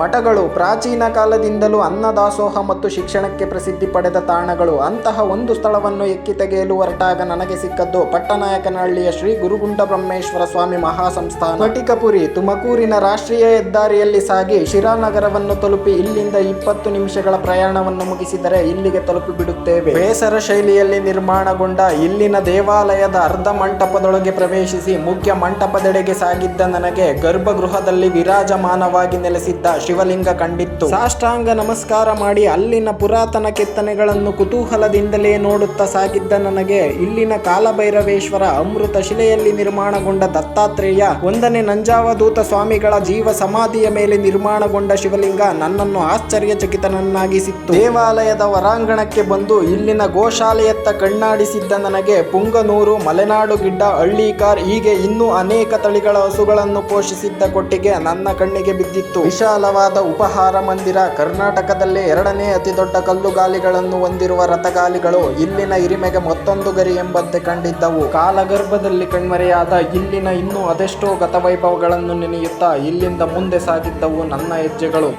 ಮಠಗಳು ಪ್ರಾಚೀನ ಕಾಲದಿಂದಲೂ ಅನ್ನದಾಸೋಹ ಮತ್ತು ಶಿಕ್ಷಣಕ್ಕೆ ಪ್ರಸಿದ್ಧಿ ಪಡೆದ ತಾಣಗಳು. ಅಂತಹ ಒಂದು ಸ್ಥಳವನ್ನು ಎಕ್ಕಿ ತೆಗೆಯಲು ಹೊರಟಾಗ ನನಗೆ ಸಿಕ್ಕದ್ದು ಪಟ್ಟನಾಯಕನಹಳ್ಳಿಯ ಶ್ರೀ ಗುರುಗುಂಡ ಬ್ರಹ್ಮೇಶ್ವರ ಸ್ವಾಮಿ ಮಹಾಸಂಸ್ಥಾನ. ಸ್ಫಟಿಕಪುರಿ ತುಮಕೂರಿನ ರಾಷ್ಟ್ರೀಯ ಹೆದ್ದಾರಿಯಲ್ಲಿ ಸಾಗಿ ಶಿರಾನಗರವನ್ನು ತಲುಪಿ ಇಲ್ಲಿಂದ 20 ನಿಮಿಷಗಳ ಪ್ರಯಾಣವನ್ನು ಮುಗಿಸಿದರೆ ಇಲ್ಲಿಗೆ ತಲುಪಿ ಬಿಡುತ್ತೇವೆ. ಬೇಸರ ಶೈಲಿಯಲ್ಲಿ ನಿರ್ಮಾಣಗೊಂಡ ಇಲ್ಲಿನ ದೇವಾಲಯದ ಅರ್ಧ ಮಂಟಪದೊಳಗೆ ಪ್ರವೇಶಿಸಿ ಮುಖ್ಯ ಮಂಟಪದೆಡೆಗೆ ಸಾಗಿದ್ದ ನನಗೆ ಗರ್ಭಗೃಹದಲ್ಲಿ ವಿರಾಜಮಾನವಾಗಿ ನೆಲೆಸಿದ್ದ ಶಿವಲಿಂಗ ಕಂಡಿತ್ತು. ಸಾಷ್ಟಾಂಗ ನಮಸ್ಕಾರ ಮಾಡಿ ಅಲ್ಲಿನ ಪುರಾತನ ಕೆತ್ತನೆಗಳನ್ನು ಕುತೂಹಲದಿಂದಲೇ ನೋಡುತ್ತಾ ಸಾಗಿದ್ದ ನನಗೆ ಇಲ್ಲಿನ ಕಾಲಭೈರವೇಶ್ವರ, ಅಮೃತ ಶಿಲೆಯಲ್ಲಿ ನಿರ್ಮಾಣಗೊಂಡ ದತ್ತಾತ್ರೇಯ, 1ನೇ ನಂಜಾವಧೂತ ಸ್ವಾಮಿಗಳ ಜೀವ ಸಮಾಧಿಯ ಮೇಲೆ ನಿರ್ಮಾಣಗೊಂಡ ಶಿವಲಿಂಗ ನನ್ನನ್ನು ಆಶ್ಚರ್ಯಚಕಿತನನ್ನಾಗಿಸಿತ್ತು. ದೇವಾಲಯದ ಹೊರಾಂಗಣಕ್ಕೆ ಬಂದು ಇಲ್ಲಿನ ಗೋಶಾಲೆಯತ್ತ ಕಣ್ಣಾಡಿಸಿದ್ದ ನನಗೆ ಪುಂಗನೂರು, ಮಲೆನಾಡು ಗಿಡ್ಡ, ಹಳ್ಳಿಕಾರ್ ಹೀಗೆ ಇನ್ನೂ ಅನೇಕ ತಳಿಗಳ ಹಸುಗಳನ್ನು ಪೋಷಿಸಿದ್ದ ಕೊಟ್ಟಿಗೆ ನನ್ನ ಕಣ್ಣಿಗೆ ಬಿದ್ದಿತ್ತು. ವಿಶಾಲವಾದ ಉಪಹಾರ ಮಂದಿರ, ಕರ್ನಾಟಕದಲ್ಲೇ 2ನೇ ಅತಿ ದೊಡ್ಡ ಕಲ್ಲುಗಾಲಿಗಳನ್ನು ಹೊಂದಿರುವ ರಥಗಾಲಿಗಳು ಇಲ್ಲಿನ ಹಿರಿಮೆಗೆ ಮತ್ತೊಂದು ಗರಿ ಎಂಬಂತೆ ಕಂಡಿದ್ದವು. ಕಾಲಗರ್ಭದಲ್ಲಿ ಕಣ್ಮರೆಯಾದ ಇಲ್ಲಿನ ಇನ್ನೂ ಅದೆಷ್ಟೋ ಗತವೈಭವಗಳನ್ನು ನೆನೆಯುತ್ತಾ ಇಲ್ಲಿಂದ ಮುಂದೆ ಸಾಗಿದ್ದವು ನನ್ನ ಹೆಜ್ಜೆಗಳು.